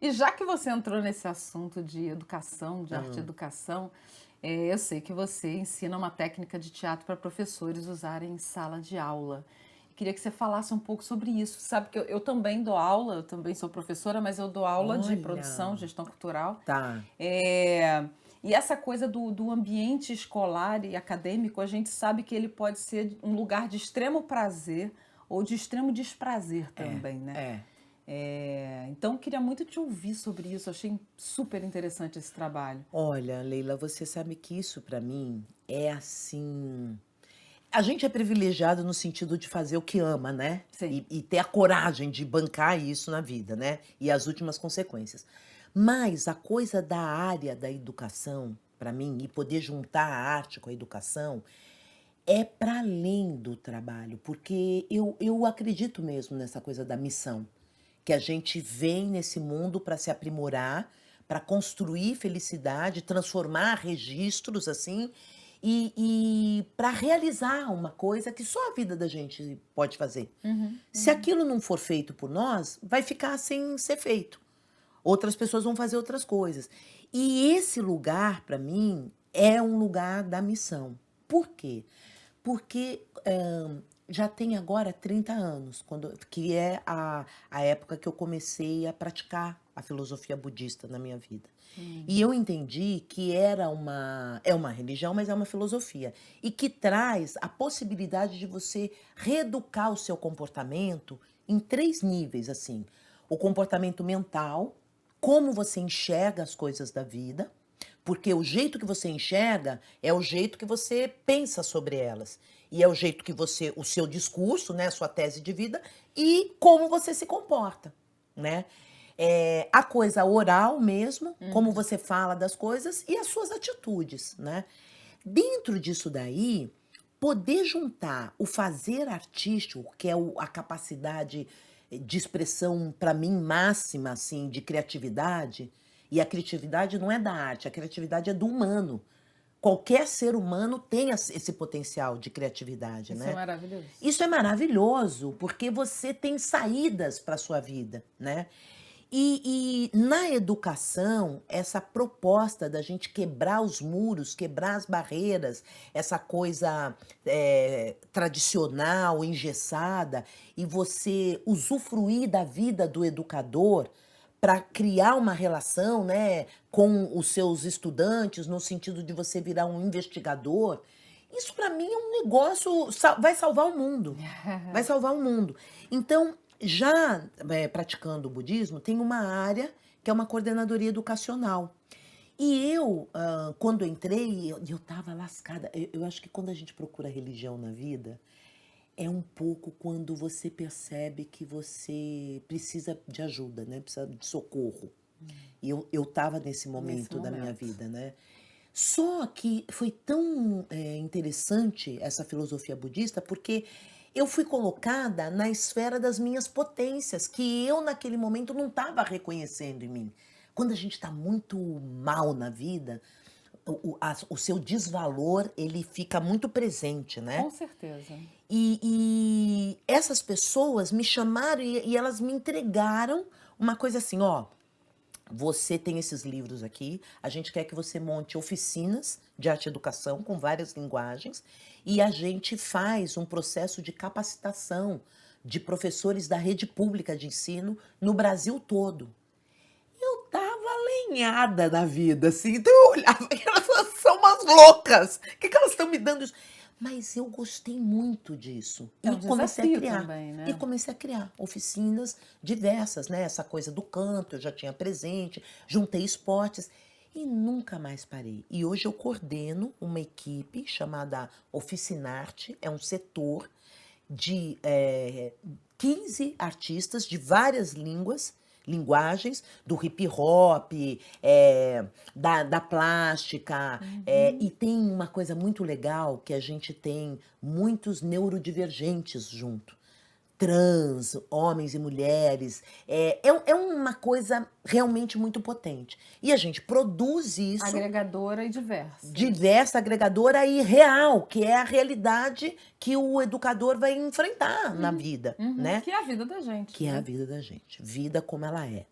E já que você entrou nesse assunto de educação, de arte e Hã. educação, eu sei que você ensina uma técnica de teatro para professores usarem em sala de aula. Queria que você falasse um pouco sobre isso. Sabe que eu também dou aula, eu também sou professora, mas eu dou aula de produção, Olha, gestão cultural. tá. Eh, e essa coisa do ambiente escolar e acadêmico, a gente sabe que ele pode ser um lugar de extremo prazer ou de extremo desprazer É, também, né? é. Então, eu queria muito te ouvir sobre isso. Eu achei super interessante esse trabalho. Olha, Leila, você sabe que isso pra mim é assim, a gente é privilegiado no sentido de fazer o que ama, né, Sim. e ter a coragem de bancar isso na vida, né, e as últimas consequências. Mas a coisa da área da educação, pra mim, e poder juntar a arte com a educação, é para além do trabalho, porque eu acredito mesmo nessa coisa da missão, que a gente vem nesse mundo para se aprimorar, para construir felicidade, transformar registros, assim, e para realizar uma coisa que só a vida da gente pode fazer. Uhum, Se uhum. aquilo não for feito por nós, vai ficar sem ser feito. Outras pessoas vão fazer outras coisas. E esse lugar, para mim, é um lugar da missão. Por quê? Porque, já tem agora 30 anos, que é a época que eu comecei a praticar a filosofia budista na minha vida. E eu entendi que é uma religião, mas é uma filosofia, e que traz a possibilidade de você reeducar o seu comportamento em 3 níveis, assim: o comportamento mental, como você enxerga as coisas da vida, porque o jeito que você enxerga é o jeito que você pensa sobre elas. E é o jeito que você, o seu discurso, né, a sua tese de vida e como você se comporta, né? A coisa oral mesmo, como Uhum. você fala das coisas e as suas atitudes, né? Dentro disso daí, poder juntar o fazer artístico, que é a capacidade de expressão, para mim, máxima, assim, de criatividade, e a criatividade não é da arte, a criatividade é do humano. Qualquer ser humano tem esse potencial de criatividade, Isso é né? maravilhoso. Isso é maravilhoso, porque você tem saídas para sua vida, né? E na educação, essa proposta da gente quebrar os muros, quebrar as barreiras, essa coisa tradicional, engessada, e você usufruir da vida do educador para criar uma relação, né, com os seus estudantes, no sentido de você virar um investigador, isso para mim é um negócio, vai salvar o mundo. Vai salvar o mundo. Então, já, praticando o budismo, tem uma área que é uma coordenadoria educacional. E eu, quando entrei, eu estava lascada. Eu acho que quando a gente procura religião na vida, é um pouco quando você percebe que você precisa de ajuda, né, precisa de socorro. E eu estava nesse Nesse momento da minha momento. vida, né. Só que foi tão, interessante essa filosofia budista, porque eu fui colocada na esfera das minhas potências, que eu naquele momento não estava reconhecendo em mim. Quando a gente está muito mal na vida, o seu desvalor, ele fica muito presente, né. Com certeza. E essas pessoas me chamaram e elas me entregaram uma coisa assim: "Ó, você tem esses livros aqui, a gente quer que você monte oficinas de arte e educação com várias linguagens, e a gente faz um processo de capacitação de professores da rede pública de ensino no Brasil todo". Eu estava alenhada na vida, assim, então eu olhava e elas são umas loucas, que elas estão me dando isso? Mas eu gostei muito disso É e um comecei a desafio criar. também, E né? comecei a criar oficinas diversas, né, essa coisa do canto eu já tinha presente, juntei esportes e nunca mais parei. E hoje eu coordeno uma equipe chamada Oficinarte, é um setor de 15 artistas de várias linguagens, do hip hop, da plástica, e Uhum. tem uma coisa muito legal que a gente tem muitos neurodivergentes junto. Trans, homens e mulheres, é uma coisa realmente muito potente. E a gente produz isso Agregadora e diversa. diversa, agregadora e real, que é a realidade que o educador vai enfrentar na Uhum, vida, uhum. né, Que é a vida da gente, que é a né? vida da gente, vida como ela é.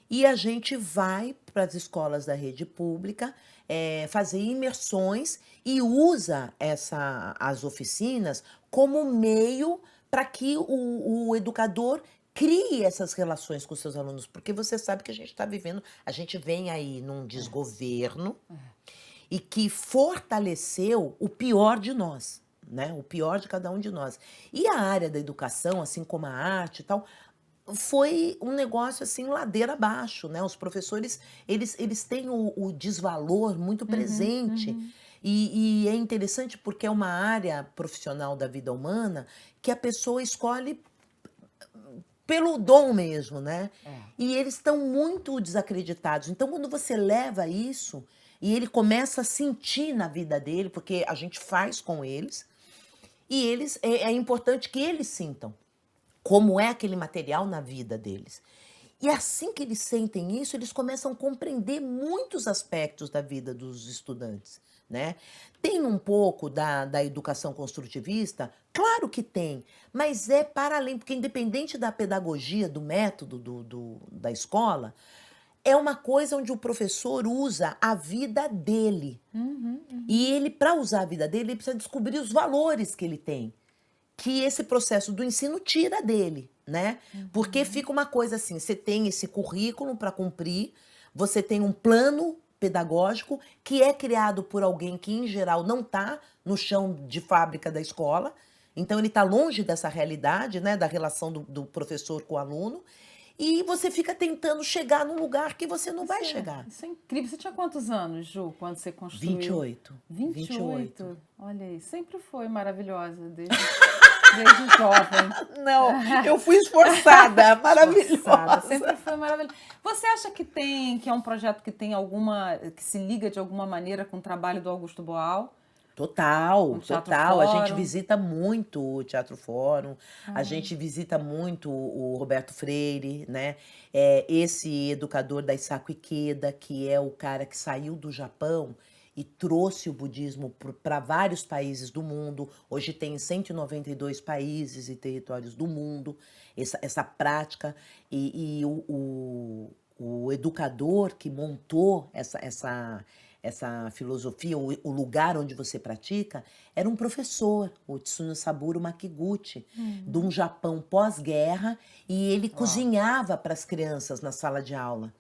e a gente vai para as escolas da rede pública, fazer imersões e usa as oficinas como meio para que o educador crie essas relações com os seus alunos, porque você sabe que a gente vem aí num desgoverno e que fortaleceu o pior de nós, né? O pior de cada um de nós. E a área da educação, assim como a arte e tal, foi um negócio assim ladeira abaixo, né? Os professores, eles têm o desvalor muito Uhum, presente. uhum. E é interessante porque é uma área profissional da vida humana que a pessoa escolhe pelo dom mesmo, né? É. E eles estão muito desacreditados. Então, quando você leva isso e ele começa a sentir na vida dele, porque a gente faz com eles, e é importante que eles sintam como é aquele material na vida deles. E assim que eles sentem isso, eles começam a compreender muitos aspectos da vida dos estudantes, né? Tem um pouco da educação construtivista? Claro que tem, mas é para além, porque independente da pedagogia, do método da escola, é uma coisa onde o professor usa a vida dele. Uhum, uhum. E ele, para usar a vida dele, ele precisa descobrir os valores que ele tem, que esse processo do ensino tira dele, né? Porque Uhum. fica uma coisa assim, você tem esse currículo para cumprir, você tem um plano pedagógico que é criado por alguém que, em geral, não está no chão de fábrica da escola, então ele está longe dessa realidade, né, da relação do professor com o aluno, e você fica tentando chegar num lugar que você não vai chegar. Isso é incrível. Você tinha quantos anos, Ju, quando você construiu? 28, 28. 28. Olha aí, sempre foi maravilhosa, desde jovem. Não, eu fui esforçada, Esforçada, sempre maravilhosa. foi maravilhosa. Você acha que é um projeto que tem que se liga de alguma maneira com o trabalho do Augusto Boal, com Total, o Teatro total. A gente Fórum? visita muito o Teatro Fórum, a Ah, gente visita muito o Roberto Freire, né? Esse educador da Isako Ikeda, que é o cara que saiu do Japão e trouxe o budismo para vários países do mundo. Hoje tem 192 países e territórios do mundo essa prática. E o educador que montou essa filosofia, o lugar onde você pratica, era um professor, o Tsunosaburo Makiguchi, de um Japão pós-guerra, e ele ó. cozinhava para as crianças na sala de aula,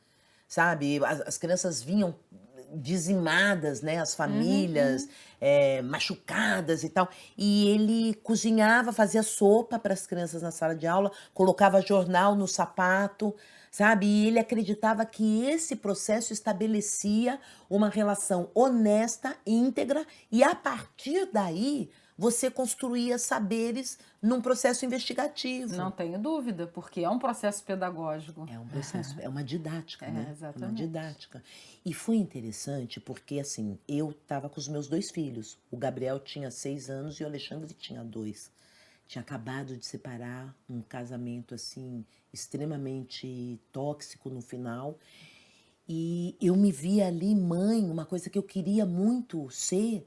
sabe? As crianças vinham dizimadas, né? As Uhum, famílias uhum. machucadas e tal. E ele cozinhava, fazia sopa para as crianças na sala de aula, colocava jornal no sapato, sabe? E ele acreditava que esse processo estabelecia uma relação honesta, íntegra, e a partir daí você construía saberes num processo investigativo. Não tenho dúvida, porque é um processo pedagógico. É um processo, é uma didática, É, né? É uma exatamente. didática. E foi interessante porque, assim, eu estava com os meus dois filhos. O Gabriel tinha 6 anos e o Alexandre tinha 2. Tinha acabado de separar, um casamento, assim, extremamente tóxico no final. E eu me via ali mãe, uma coisa que eu queria muito ser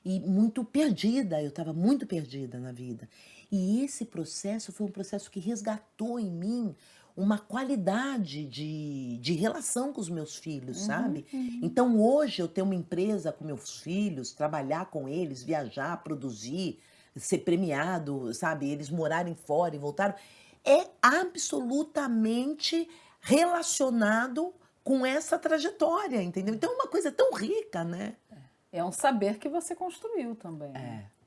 e muito perdida, eu estava muito perdida na vida. E esse processo foi um processo que resgatou em mim uma qualidade de relação com os meus filhos, Uhum, sabe? uhum. Então hoje eu ter uma empresa com meus filhos, trabalhar com eles, viajar, produzir, ser premiado, sabe? Eles morarem fora e voltaram, é absolutamente relacionado com essa trajetória, entendeu? Então é uma coisa tão rica, né? É um saber que você construiu também, né? É.